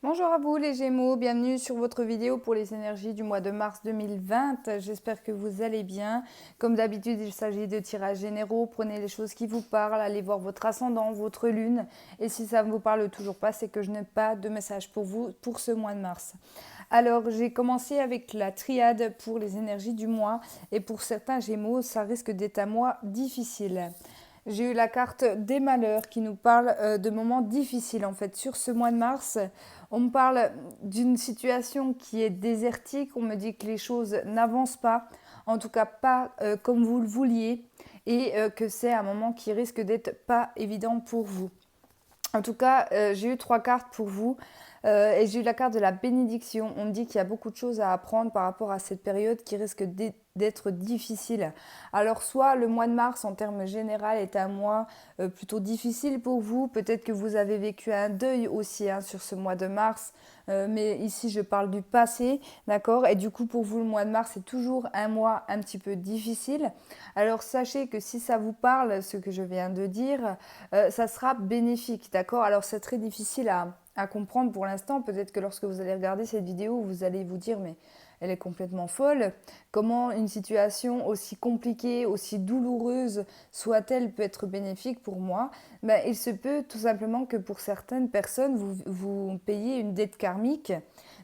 Bonjour à vous les Gémeaux, bienvenue sur votre vidéo pour les énergies du mois de mars 2020. J'espère que vous allez bien. Comme d'habitude, il s'agit de tirages généraux. Prenez les choses qui vous parlent, allez voir votre ascendant, votre lune. Et si ça ne vous parle toujours pas, c'est que je n'ai pas de message pour vous pour ce mois de mars. Alors, j'ai commencé avec la triade pour les énergies du mois. Et pour certains Gémeaux, ça risque d'être un mois difficile. J'ai eu la carte des malheurs qui nous parle de moments difficiles en fait. Sur ce mois de mars, on me parle d'une situation qui est désertique. On me dit que les choses n'avancent pas, en tout cas pas comme vous le vouliez, et que c'est un moment qui risque d'être pas évident pour vous. En tout cas, j'ai eu 3 cartes pour vous. Et j'ai eu la carte de la bénédiction. On me dit qu'il y a beaucoup de choses à apprendre par rapport à cette période qui risque d'être difficile. Alors soit le mois de mars en termes généraux est un mois plutôt difficile pour vous. Peut-être que vous avez vécu un deuil aussi sur ce mois de mars. Mais ici je parle du passé, d'accord. Et du coup pour vous le mois de mars c'est toujours un mois un petit peu difficile. Alors sachez que si ça vous parle, ce que je viens de dire, ça sera bénéfique, d'accord. Alors c'est très difficile à comprendre pour l'instant. Peut-être que lorsque vous allez regarder cette vidéo, vous allez vous dire mais elle est complètement folle. Comment une situation aussi compliquée, aussi douloureuse soit-elle peut être bénéfique pour moi? Ben, il se peut tout simplement que pour certaines personnes, vous payez une dette karmique.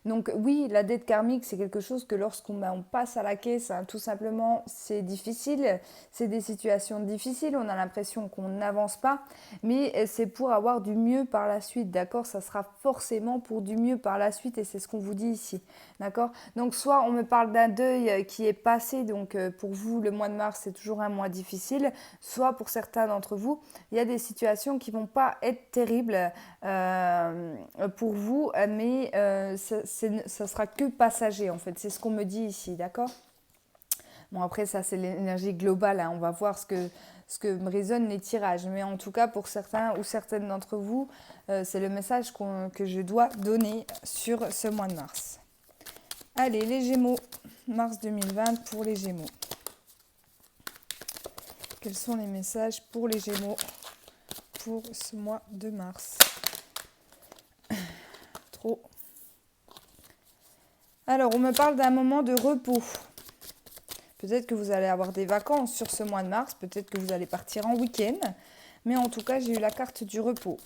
Donc oui, la dette karmique, c'est quelque chose que lorsqu'on on passe à la caisse, tout simplement, c'est difficile. C'est des situations difficiles, on a l'impression qu'on n'avance pas, mais c'est pour avoir du mieux par la suite, d'accord. Ça sera forcément pour du mieux par la suite et c'est ce qu'on vous dit ici, d'accord. Donc soit on me parle d'un deuil qui est passé, donc pour vous le mois de mars c'est toujours un mois difficile, soit pour certains d'entre vous il y a des situations qui vont pas être terribles pour vous, mais ça sera que passager en fait, c'est ce qu'on me dit ici, d'accord. Bon, après, ça, c'est l'énergie globale. On va voir ce que me résonnent les tirages. Mais en tout cas, pour certains ou certaines d'entre vous, c'est le message que je dois donner sur ce mois de mars. Allez, les Gémeaux, mars 2020 pour les Gémeaux. Quels sont les messages pour les Gémeaux pour ce mois de mars? Trop. Alors, on me parle d'un moment de repos. Peut-être que vous allez avoir des vacances sur ce mois de mars, peut-être que vous allez partir en week-end, mais en tout cas, j'ai eu la carte du repos.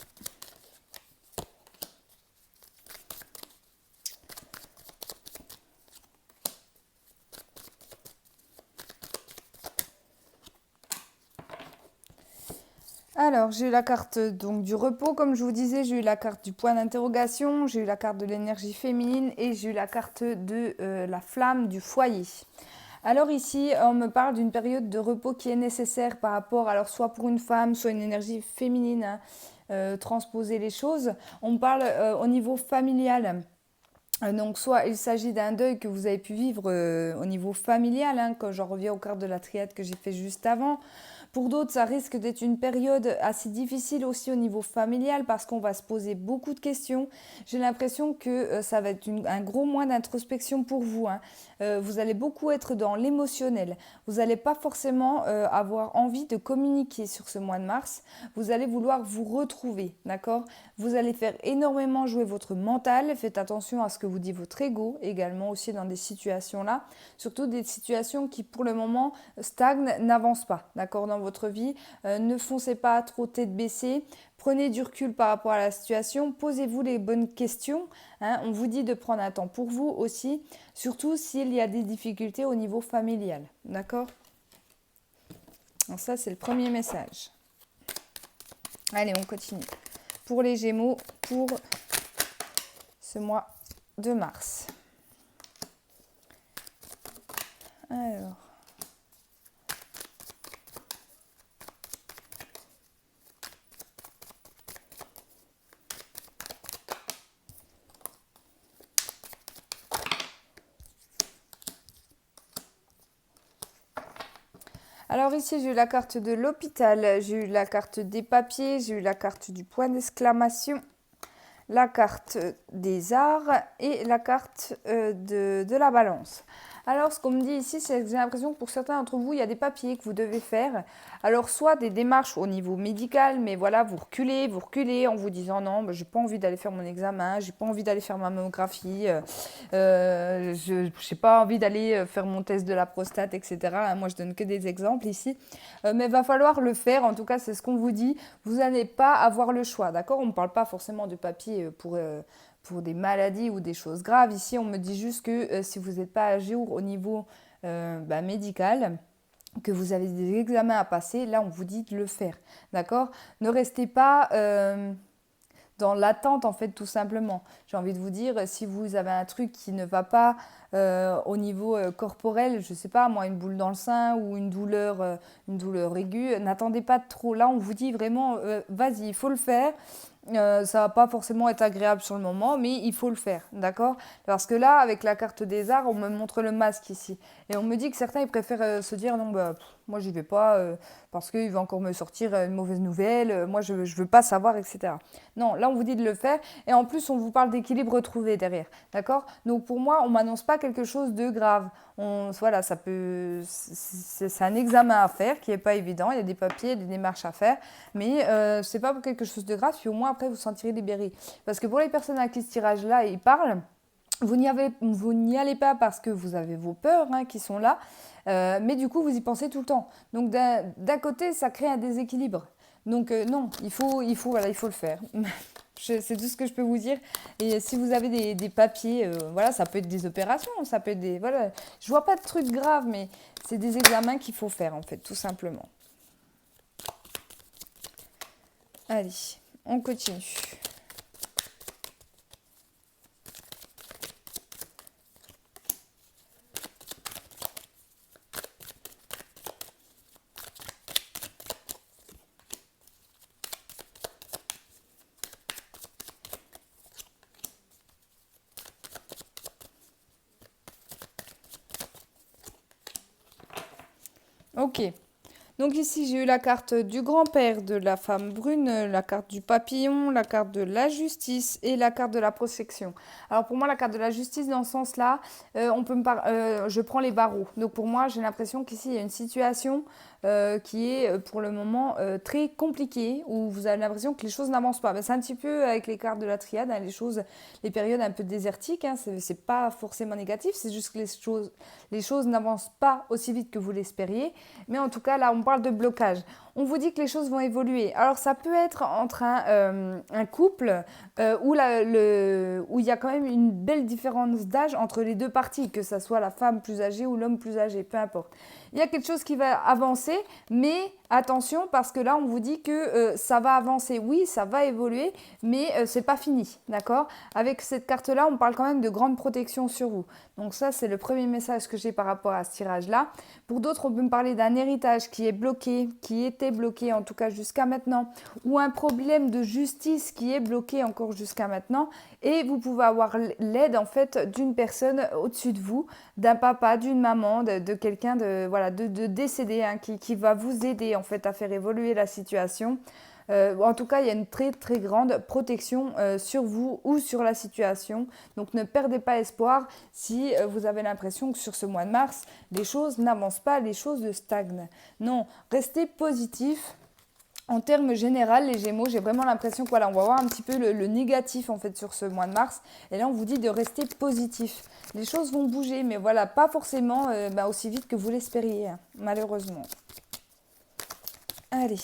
Alors, j'ai eu la carte donc du repos, comme je vous disais, j'ai eu la carte du point d'interrogation, j'ai eu la carte de l'énergie féminine et j'ai eu la carte de la flamme du foyer. Alors ici, on me parle d'une période de repos qui est nécessaire par rapport, alors soit pour une femme, soit une énergie féminine, transposer les choses. On me parle au niveau familial. Donc soit il s'agit d'un deuil que vous avez pu vivre au niveau familial, quand j'en reviens aux cartes de la triade que j'ai fait juste avant. Pour d'autres, ça risque d'être une période assez difficile aussi au niveau familial parce qu'on va se poser beaucoup de questions. J'ai l'impression que ça va être un gros mois d'introspection pour vous. Vous allez beaucoup être dans l'émotionnel. Vous n'allez pas forcément avoir envie de communiquer sur ce mois de mars. Vous allez vouloir vous retrouver, d'accord. Vous allez faire énormément jouer votre mental. Faites attention à ce que vous dit votre ego également aussi dans des situations là. Surtout des situations qui pour le moment stagnent, n'avancent pas, d'accord, dans votre vie. Ne foncez pas trop tête baissée. Prenez du recul par rapport à la situation, posez-vous les bonnes questions. On vous dit de prendre un temps pour vous aussi, surtout s'il y a des difficultés au niveau familial. D'accord. Donc ça, c'est le premier message. Allez, on continue. Pour les Gémeaux, pour ce mois de mars. Alors. Alors ici, j'ai eu la carte de l'hôpital, j'ai eu la carte des papiers, j'ai eu la carte du point d'exclamation, la carte des arts et la carte de la balance. Alors, ce qu'on me dit ici, c'est que j'ai l'impression que pour certains d'entre vous, il y a des papiers que vous devez faire. Alors, soit des démarches au niveau médical, mais voilà, vous reculez en vous disant non, j'ai pas envie d'aller faire mon examen, j'ai pas envie d'aller faire ma mammographie, je n'ai pas envie d'aller faire mon test de la prostate, etc. Moi, je donne que des exemples ici. Mais il va falloir le faire, en tout cas, c'est ce qu'on vous dit. Vous n'allez pas avoir le choix, d'accord? On ne parle pas forcément de papier pour des maladies ou des choses graves. Ici, on me dit juste que si vous n'êtes pas à jour au niveau médical, que vous avez des examens à passer, là, on vous dit de le faire, d'accord? Ne restez pas dans l'attente, en fait, tout simplement. J'ai envie de vous dire, si vous avez un truc qui ne va pas au niveau corporel, je ne sais pas, moi, une boule dans le sein ou une douleur aiguë, n'attendez pas trop. Là, on vous dit vraiment, vas-y, il faut le faire. Ça va pas forcément être agréable sur le moment, mais il faut le faire, d'accord? Parce que là, avec la carte des arts, on me montre le masque ici. Et on me dit que certains, ils préfèrent se dire, non, moi, j'y vais pas, parce qu'il va encore me sortir une mauvaise nouvelle, moi, je veux pas savoir, etc. Non, là, on vous dit de le faire, et en plus, on vous parle d'équilibre retrouvé derrière, d'accord? Donc, pour moi, on m'annonce pas quelque chose de grave. Voilà, c'est un examen à faire qui est pas évident, il y a des papiers, des démarches à faire, mais c'est pas quelque chose de grave, puis au moins, après, vous vous sentirez libéré. Parce que pour les personnes à qui ce tirage-là, ils parlent, vous n'y allez pas parce que vous avez vos peurs qui sont là, mais du coup, vous y pensez tout le temps. Donc, d'un côté, ça crée un déséquilibre. Donc, non, voilà, il faut le faire. C'est tout ce que je peux vous dire. Et si vous avez des papiers, voilà, ça peut être des opérations, ça peut être des... Voilà, je vois pas de trucs graves, mais c'est des examens qu'il faut faire, en fait, tout simplement. Allez, on continue. Ok. Donc ici, j'ai eu la carte du grand-père de la femme brune, la carte du papillon, la carte de la justice et la carte de la protection. Alors pour moi, la carte de la justice, dans ce sens-là, je prends les barreaux. Donc pour moi, j'ai l'impression qu'ici, il y a une situation qui est pour le moment très compliquée, où vous avez l'impression que les choses n'avancent pas. Ben, c'est un petit peu avec les cartes de la triade, les périodes un peu désertiques, c'est pas forcément négatif, c'est juste que les choses n'avancent pas aussi vite que vous l'espériez. Mais en tout cas, là, on parle de blocage. On vous dit que les choses vont évoluer. Alors, ça peut être entre un couple où il y a quand même une belle différence d'âge entre les deux parties, que ce soit la femme plus âgée ou l'homme plus âgé, peu importe. Il y a quelque chose qui va avancer, mais attention, parce que là, on vous dit que ça va avancer. Oui, ça va évoluer, mais c'est pas fini, d'accord? Avec cette carte-là, on parle quand même de grande protection sur vous. Donc ça, c'est le premier message que j'ai par rapport à ce tirage-là. Pour d'autres, on peut me parler d'un héritage qui est bloqué, qui était bloqué en tout cas jusqu'à maintenant, ou un problème de justice qui est bloqué encore jusqu'à maintenant. Et vous pouvez avoir l'aide en fait d'une personne au-dessus de vous, d'un papa, d'une maman, de quelqu'un de décédé qui va vous aider en fait à faire évoluer la situation. En tout cas, il y a une très très grande protection sur vous ou sur la situation. Donc ne perdez pas espoir si vous avez l'impression que sur ce mois de mars, les choses n'avancent pas, les choses stagnent. Non, restez positif. En termes généraux, les Gémeaux, j'ai vraiment l'impression que voilà, on va voir un petit peu le négatif en fait sur ce mois de mars. Et là, on vous dit de rester positif. Les choses vont bouger, mais voilà, pas forcément aussi vite que vous l'espériez, malheureusement. Allez.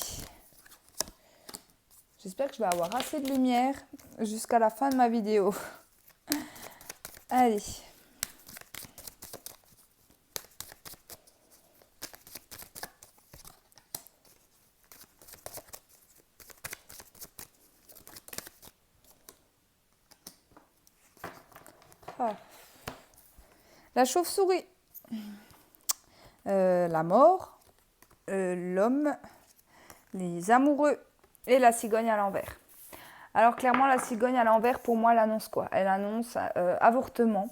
J'espère que je vais avoir assez de lumière jusqu'à la fin de ma vidéo. Allez. Ah. La chauve-souris. La mort. L'homme. Les amoureux. Et la cigogne à l'envers. Alors clairement, la cigogne à l'envers, pour moi, elle annonce quoi? Elle annonce avortement,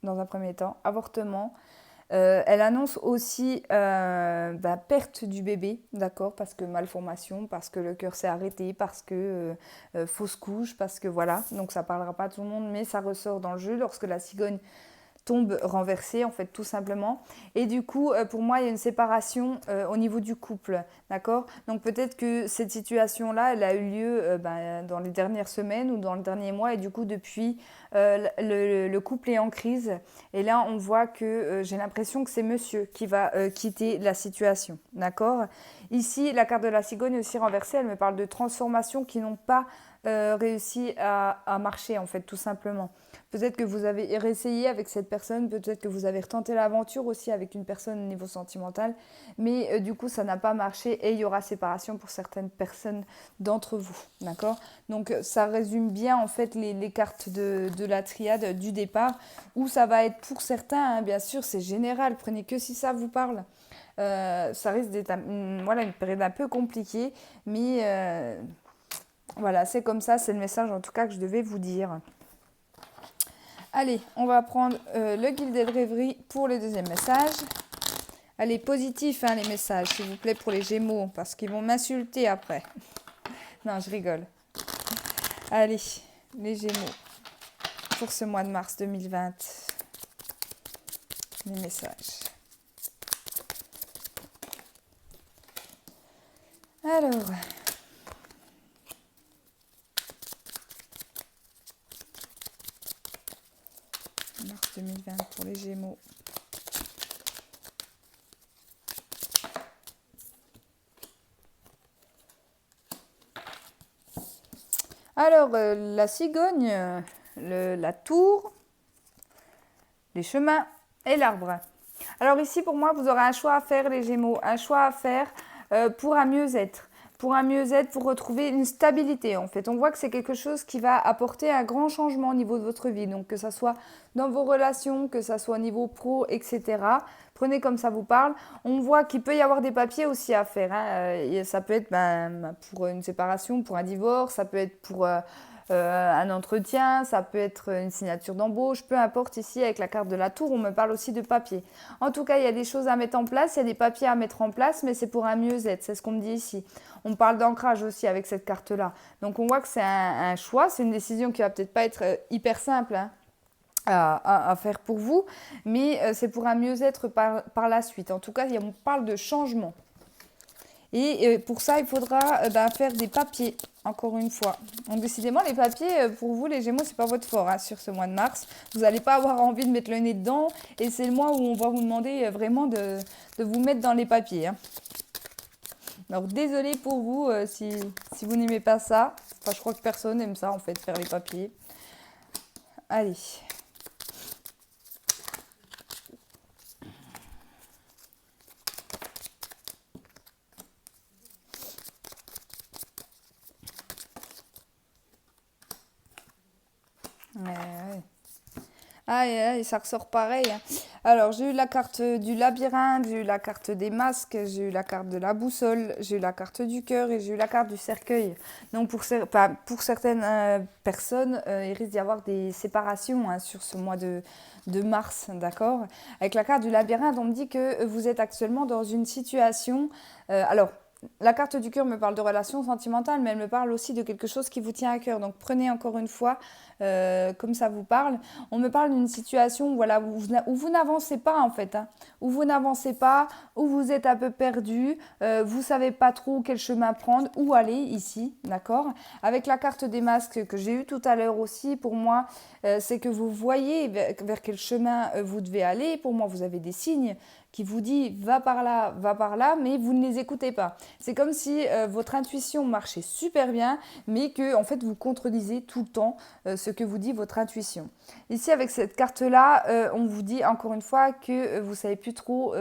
dans un premier temps, avortement. Elle annonce aussi perte du bébé, d'accord, parce que malformation, parce que le cœur s'est arrêté, parce que fausse couche, parce que voilà, donc ça parlera pas à tout le monde, mais ça ressort dans le jeu lorsque la cigogne tombe renversée, en fait, tout simplement. Et du coup, pour moi, il y a une séparation au niveau du couple, d'accord. Donc peut-être que cette situation-là, elle a eu lieu dans les dernières semaines ou dans le dernier mois, et du coup, depuis, le couple est en crise. Et là, on voit que j'ai l'impression que c'est monsieur qui va quitter la situation, d'accord. Ici, la carte de la cigogne aussi renversée, elle me parle de transformations qui n'ont pas réussi à marcher, en fait, tout simplement. Peut-être que vous avez réessayé avec cette personne, peut-être que vous avez retenté l'aventure aussi avec une personne au niveau sentimental, mais du coup ça n'a pas marché et il y aura séparation pour certaines personnes d'entre vous, d'accord. Donc ça résume bien en fait les cartes de la triade du départ, où ça va être pour certains, hein, bien sûr c'est général, prenez que si ça vous parle. Ça risque d'être une période un peu compliquée, mais voilà, c'est comme ça, c'est le message en tout cas que je devais vous dire. Allez, on va prendre le Gilded Rêverie pour le deuxième message. Allez, positif hein, les messages, s'il vous plaît, pour les Gémeaux, parce qu'ils vont m'insulter après. Non, je rigole. Allez, les Gémeaux, pour ce mois de mars 2020. Les messages. Alors... mars 2020 pour les Gémeaux. Alors, la cigogne, la tour, les chemins et l'arbre. Alors ici, pour moi, vous aurez un choix à faire, les Gémeaux, un choix à faire pour un mieux-être. Pour un mieux-être, pour retrouver une stabilité en fait. On voit que c'est quelque chose qui va apporter un grand changement au niveau de votre vie. Donc que ça soit dans vos relations, que ça soit au niveau pro, etc. Prenez comme ça vous parle. On voit qu'il peut y avoir des papiers aussi à faire. Hein. Ça peut être pour une séparation, pour un divorce, ça peut être pour... un entretien, ça peut être une signature d'embauche, peu importe. Ici avec la carte de la tour, on me parle aussi de papier. En tout cas, il y a des choses à mettre en place, il y a des papiers à mettre en place, mais c'est pour un mieux-être, c'est ce qu'on me dit ici. On parle d'ancrage aussi avec cette carte-là. Donc on voit que c'est un choix, c'est une décision qui va peut-être pas être hyper simple hein, à faire pour vous, mais c'est pour un mieux-être par la suite. En tout cas, on parle de changement. Et pour ça, il faudra faire des papiers, encore une fois. Donc décidément, les papiers, pour vous, les Gémeaux, c'est pas votre fort hein, sur ce mois de mars. Vous n'allez pas avoir envie de mettre le nez dedans. Et c'est le mois où on va vous demander vraiment de vous mettre dans les papiers. Hein. Alors désolé pour vous si vous n'aimez pas ça. Enfin, je crois que personne n'aime ça, en fait, faire les papiers. Allez. Ouais. Aïe, ça ressort pareil. Hein. Alors, j'ai eu la carte du labyrinthe, j'ai eu la carte des masques, j'ai eu la carte de la boussole, j'ai eu la carte du cœur et j'ai eu la carte du cercueil. Donc, pour certaines personnes, il risque d'y avoir des séparations hein, sur ce mois de mars, d'accord. Avec la carte du labyrinthe, on me dit que vous êtes actuellement dans une situation... alors, la carte du cœur me parle de relations sentimentales, mais elle me parle aussi de quelque chose qui vous tient à cœur. Donc prenez encore une fois, comme ça vous parle. On me parle d'une situation voilà, où vous n'avancez pas en fait. Hein, où vous n'avancez pas, où vous êtes un peu perdu, vous ne savez pas trop quel chemin prendre, où aller ici, d'accord. Avec la carte des masques que j'ai eue tout à l'heure aussi, pour moi, c'est que vous voyez vers quel chemin vous devez aller. Pour moi, vous avez des signes qui vous dit va par là, mais vous ne les écoutez pas. C'est comme si votre intuition marchait super bien, mais que en fait vous contredisez tout le temps ce que vous dit votre intuition. Ici avec cette carte-là, on vous dit encore une fois que vous ne savez plus trop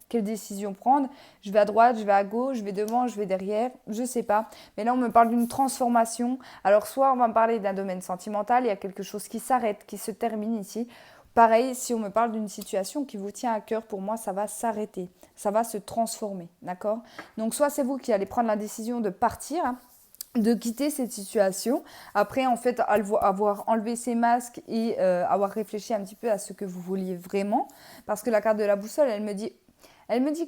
quelle décision prendre. Je vais à droite, je vais à gauche, je vais devant, je vais derrière, je ne sais pas. Mais là on me parle d'une transformation. Alors soit on va me parler d'un domaine sentimental, il y a quelque chose qui s'arrête, qui se termine ici. Pareil, si on me parle d'une situation qui vous tient à cœur, pour moi, ça va s'arrêter, ça va se transformer, d'accord. Donc, soit c'est vous qui allez prendre la décision de partir, hein, de quitter cette situation. Après, en fait, avoir enlevé ces masques et avoir réfléchi un petit peu à ce que vous vouliez vraiment. Parce que la carte de la boussole, elle me dit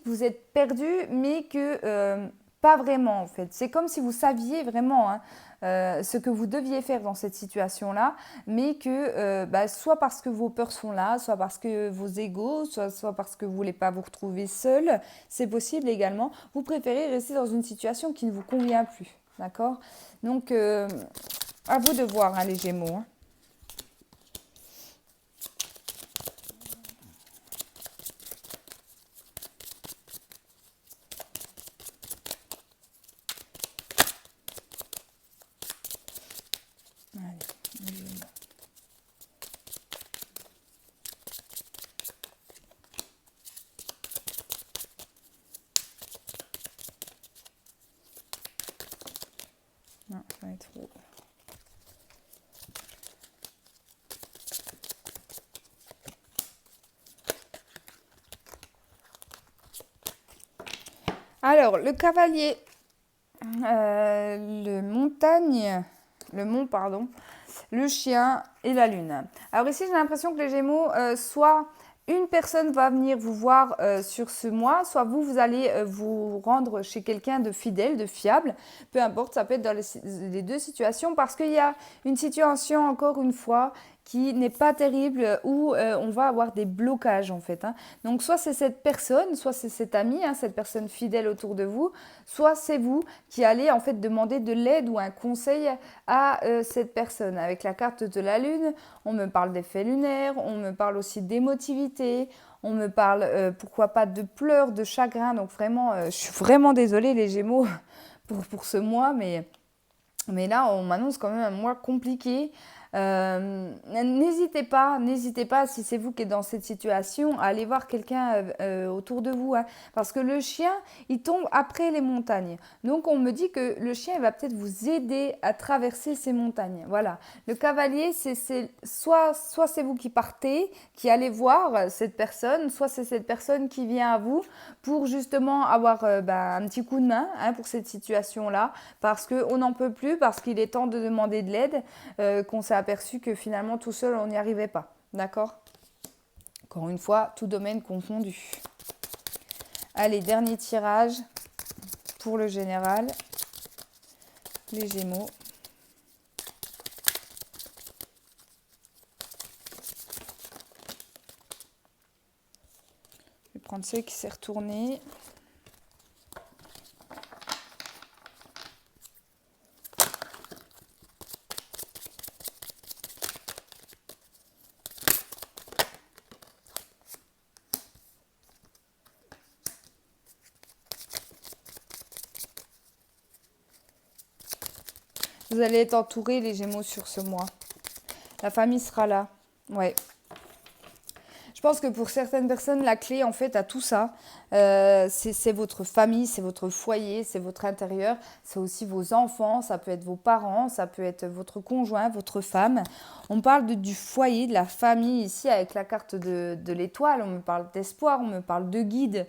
que vous êtes perdu, mais que pas vraiment, en fait. C'est comme si vous saviez vraiment hein, ce que vous deviez faire dans cette situation-là, mais que soit parce que vos peurs sont là, soit parce que vos égos, soit parce que vous ne voulez pas vous retrouver seul, c'est possible également. Vous préférez rester dans une situation qui ne vous convient plus. D'accord? Donc, à vous de voir, hein, les Gémeaux. Hein. Allez, les Gémeaux. Non, ça va être trop. Alors, le cavalier, le mont, pardon, le chien et la lune. Alors ici, j'ai l'impression que les Gémeaux, soit une personne va venir vous voir sur ce mois, soit vous allez vous rendre chez quelqu'un de fidèle, de fiable. Peu importe, ça peut être dans les deux situations parce qu'il y a une situation, encore une fois, qui n'est pas terrible où on va avoir des blocages en fait. Hein. Donc soit c'est cette personne, soit c'est cet ami, hein, cette personne fidèle autour de vous, soit c'est vous qui allez en fait demander de l'aide ou un conseil à cette personne. Avec la carte de la lune, on me parle d'effets lunaires, on me parle aussi d'émotivité, on me parle pourquoi pas de pleurs, de chagrin. Donc vraiment, je suis vraiment désolée les Gémeaux pour ce mois, mais là on m'annonce quand même un mois compliqué. N'hésitez pas, si c'est vous qui êtes dans cette situation, à aller voir quelqu'un autour de vous. Hein, parce que le chien, il tombe après les montagnes. Donc on me dit que le chien il va peut-être vous aider à traverser ces montagnes. Voilà. Le cavalier, soit c'est vous qui partez, qui allez voir cette personne, soit c'est cette personne qui vient à vous pour justement avoir un petit coup de main hein, pour cette situation-là. Parce qu'on n'en peut plus, parce qu'il est temps de demander de l'aide, qu'on s'est aperçu que finalement tout seul on n'y arrivait pas. D'accord? Encore une fois, tout domaine confondu. Allez, dernier tirage pour le général. Les Gémeaux. Je vais prendre celui qui s'est retourné. Vous allez être entourés, les Gémeaux, sur ce mois. La famille sera là. Ouais. Je pense que pour certaines personnes, la clé, en fait, à tout ça, c'est votre famille, c'est votre foyer, c'est votre intérieur. C'est aussi vos enfants, ça peut être vos parents, ça peut être votre conjoint, votre femme. On parle du foyer, de la famille ici, avec la carte de l'étoile. On me parle d'espoir, on me parle de guide.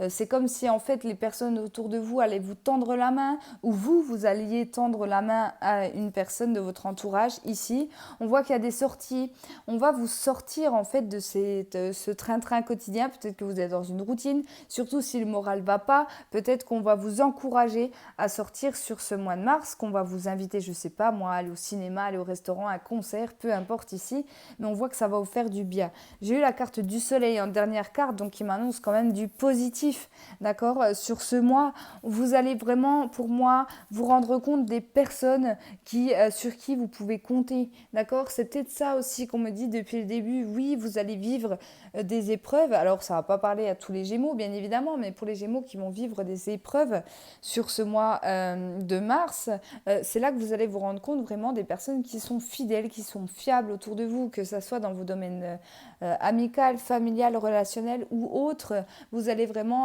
C'est comme si en fait les personnes autour de vous allaient vous tendre la main ou vous alliez tendre la main à une personne de votre entourage ici. On voit qu'il y a des sorties. On va vous sortir en fait de ce train-train quotidien. Peut-être que vous êtes dans une routine, surtout si le moral ne va pas. Peut-être qu'on va vous encourager à sortir sur ce mois de mars, qu'on va vous inviter, je ne sais pas moi, à aller au cinéma, aller au restaurant, à un concert, peu importe ici. Mais on voit que ça va vous faire du bien. J'ai eu la carte du soleil en dernière carte, donc qui m'annonce quand même du positif. D'accord, sur ce mois, vous allez vraiment, pour moi, vous rendre compte des personnes sur qui vous pouvez compter. D'accord, c'est peut-être ça aussi qu'on me dit depuis le début. Oui, vous allez vivre des épreuves. Alors, ça ne va pas parler à tous les Gémeaux, bien évidemment, mais pour les Gémeaux qui vont vivre des épreuves sur ce mois de mars, c'est là que vous allez vous rendre compte vraiment des personnes qui sont fidèles, qui sont fiables autour de vous, que ce soit dans vos domaines amical, familial, relationnel ou autres. Vous allez vraiment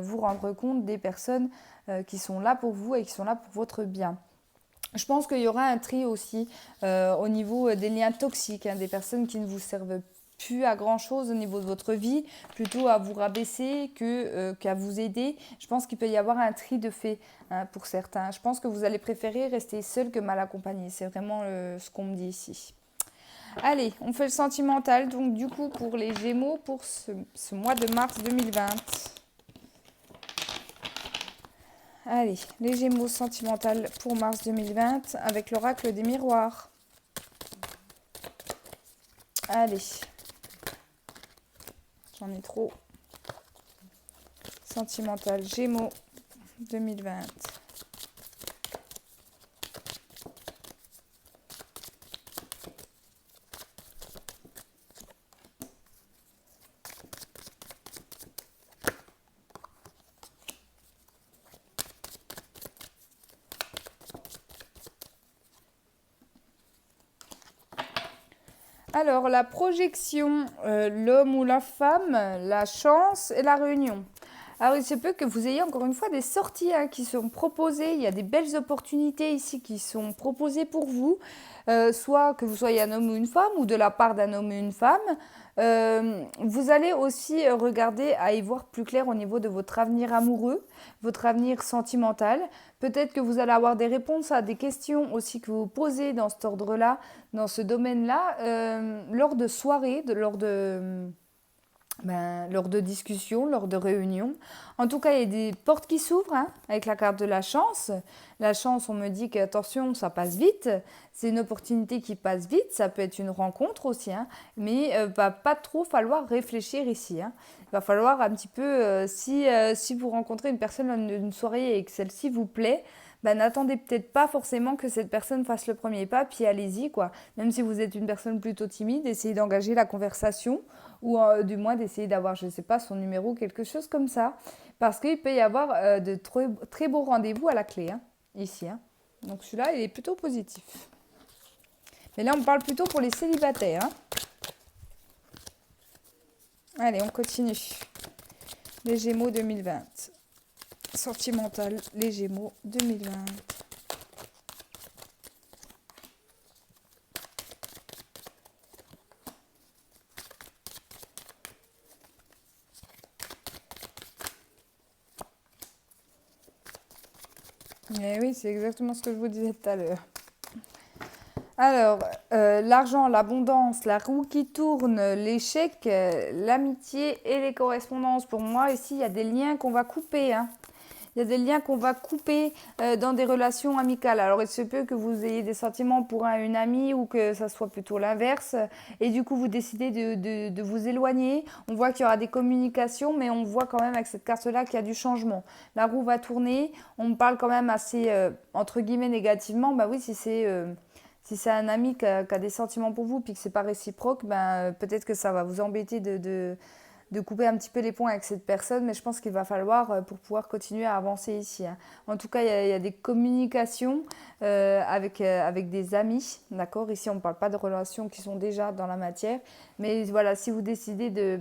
vous rendre compte des personnes qui sont là pour vous et qui sont là pour votre bien. Je pense qu'il y aura un tri aussi au niveau des liens toxiques, hein, des personnes qui ne vous servent plus à grand-chose au niveau de votre vie, plutôt à vous rabaisser qu'à vous aider. Je pense qu'il peut y avoir un tri de fait hein, pour certains. Je pense que vous allez préférer rester seul que mal accompagné. C'est vraiment ce qu'on me dit ici. Allez, on fait le sentimental. Donc du coup, pour les Gémeaux, pour ce mois de mars 2020. Allez, les Gémeaux sentimental pour mars 2020 avec l'oracle des miroirs. Allez, j'en ai trop. Sentimental Gémeaux 2020. Alors, la projection, l'homme ou la femme, la chance et la réunion. Alors, il se peut que vous ayez encore une fois des sorties hein, qui sont proposées. Il y a des belles opportunités ici qui sont proposées pour vous. Soit que vous soyez un homme ou une femme ou de la part d'un homme ou une femme. Vous allez aussi regarder à y voir plus clair au niveau de votre avenir amoureux, votre avenir sentimental. Peut-être que vous allez avoir des réponses à des questions aussi que vous posez dans cet ordre-là, dans ce domaine-là, lors de soirées, lors de discussions, lors de réunions. En tout cas, il y a des portes qui s'ouvrent hein, avec la carte de la chance. La chance, on me dit qu'attention, ça passe vite. C'est une opportunité qui passe vite. Ça peut être une rencontre aussi. Hein, mais il ne va pas trop falloir réfléchir ici. Hein. Il va falloir un petit peu, si vous rencontrez une personne lors d'une soirée et que celle-ci vous plaît, n'attendez peut-être pas forcément que cette personne fasse le premier pas, puis allez-y, quoi. Même si vous êtes une personne plutôt timide, essayez d'engager la conversation ou du moins d'essayer d'avoir, je ne sais pas, son numéro, quelque chose comme ça. Parce qu'il peut y avoir de très beaux rendez-vous à la clé, hein, ici. Hein. Donc celui-là, il est plutôt positif. Mais là, on parle plutôt pour les célibataires. Hein. Allez, on continue. Les Gémeaux 2020. Sentimental, les Gémeaux 2020. Eh oui, c'est exactement ce que je vous disais tout à l'heure. Alors, l'argent, l'abondance, la roue qui tourne, l'échec, l'amitié et les correspondances. Pour moi, ici, il y a des liens qu'on va couper. Hein. Il y a des liens qu'on va couper dans des relations amicales. Alors, il se peut que vous ayez des sentiments pour une amie ou que ça soit plutôt l'inverse. Et du coup, vous décidez de vous éloigner. On voit qu'il y aura des communications, mais on voit quand même avec cette carte-là qu'il y a du changement. La roue va tourner. On me parle quand même assez, entre guillemets, négativement. Bah oui, si c'est un ami qui a des sentiments pour vous puis que c'est pas réciproque, peut-être que ça va vous embêter de couper un petit peu les ponts avec cette personne, mais je pense qu'il va falloir pour pouvoir continuer à avancer ici. Hein. En tout cas, il y a des communications avec des amis, d'accord. Ici, on ne parle pas de relations qui sont déjà dans la matière, mais voilà, si vous décidez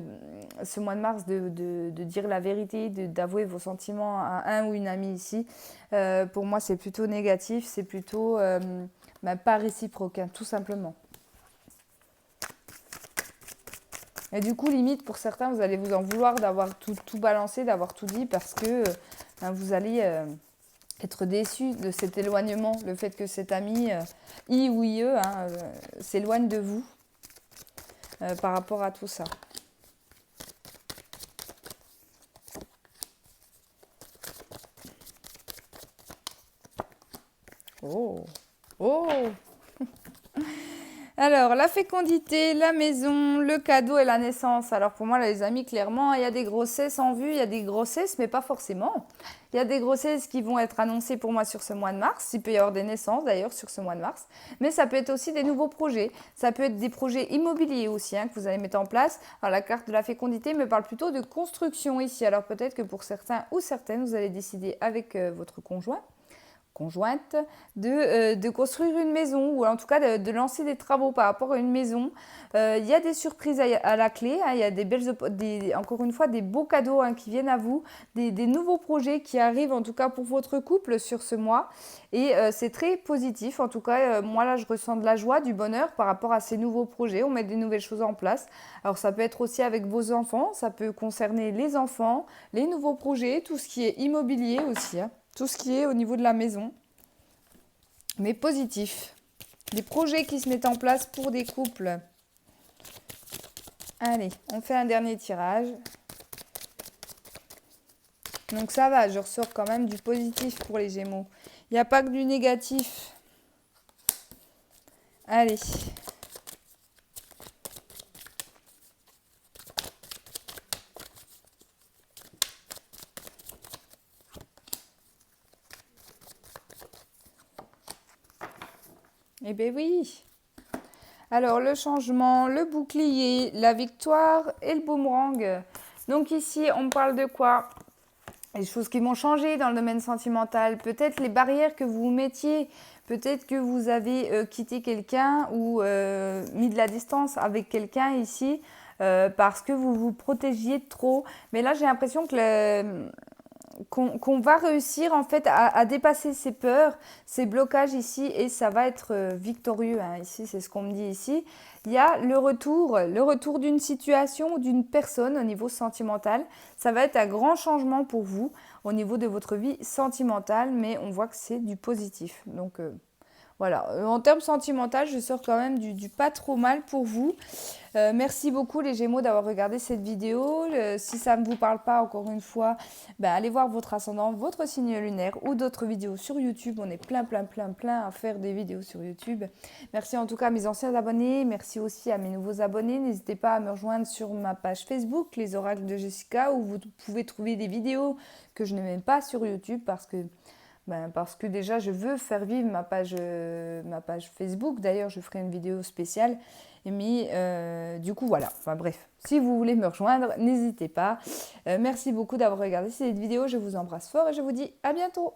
ce mois de mars de dire la vérité, d'avouer vos sentiments à un ou une amie ici, pour moi, c'est plutôt négatif, c'est plutôt pas réciproque, hein, tout simplement. Et du coup, limite, pour certains, vous allez vous en vouloir d'avoir tout balancé, d'avoir tout dit, parce que vous allez être déçus de cet éloignement, le fait que cet ami, I ou IE, s'éloigne de vous par rapport à tout ça. Oh. Oh. Alors, la fécondité, la maison, le cadeau et la naissance. Alors pour moi, là, les amis, clairement, il y a des grossesses en vue, il y a des grossesses, mais pas forcément. Il y a des grossesses qui vont être annoncées pour moi sur ce mois de mars. Il peut y avoir des naissances d'ailleurs sur ce mois de mars. Mais ça peut être aussi des nouveaux projets. Ça peut être des projets immobiliers aussi que vous allez mettre en place. Alors la carte de la fécondité me parle plutôt de construction ici. Alors peut-être que pour certains ou certaines, vous allez décider avec votre conjoint conjointe de construire une maison ou en tout cas de lancer des travaux par rapport à une maison. Il y a des surprises à la clé, hein, il y a encore une fois des beaux cadeaux hein, qui viennent à vous, des nouveaux projets qui arrivent en tout cas pour votre couple sur ce mois et c'est très positif. En tout cas, moi là je ressens de la joie, du bonheur par rapport à ces nouveaux projets. On met des nouvelles choses en place. Alors ça peut être aussi avec vos enfants, ça peut concerner les enfants, les nouveaux projets, tout ce qui est immobilier aussi. Hein. Tout ce qui est au niveau de la maison, mais positif. Des projets qui se mettent en place pour des couples. Allez, on fait un dernier tirage. Donc ça va, je ressors quand même du positif pour les Gémeaux. Il n'y a pas que du négatif. Allez. Eh bien oui. Alors le changement, le bouclier, la victoire et le boomerang. Donc ici, on parle de quoi? Les choses qui vont changer dans le domaine sentimental. Peut-être les barrières que vous mettiez. Peut-être que vous avez quitté quelqu'un ou mis de la distance avec quelqu'un ici parce que vous vous protégiez trop. Mais là, j'ai l'impression que qu'on va réussir en fait à dépasser ces peurs, ces blocages ici et ça va être victorieux. Hein. Ici, c'est ce qu'on me dit ici. Il y a le retour d'une situation ou d'une personne au niveau sentimental. Ça va être un grand changement pour vous au niveau de votre vie sentimentale, mais on voit que c'est du positif. Donc voilà, en termes sentimental, je sors quand même du pas trop mal pour vous. Merci beaucoup les Gémeaux d'avoir regardé cette vidéo. Si ça ne vous parle pas, encore une fois, allez voir votre ascendant, votre signe lunaire ou d'autres vidéos sur YouTube. On est plein à faire des vidéos sur YouTube. Merci en tout cas à mes anciens abonnés. Merci aussi à mes nouveaux abonnés. N'hésitez pas à me rejoindre sur ma page Facebook, Les Oracles de Jessica, où vous pouvez trouver des vidéos que je ne mets pas sur YouTube parce que déjà je veux faire vivre ma page Facebook. D'ailleurs, je ferai une vidéo spéciale. Mais du coup, voilà. Enfin bref, si vous voulez me rejoindre, n'hésitez pas. Merci beaucoup d'avoir regardé cette vidéo. Je vous embrasse fort et je vous dis à bientôt.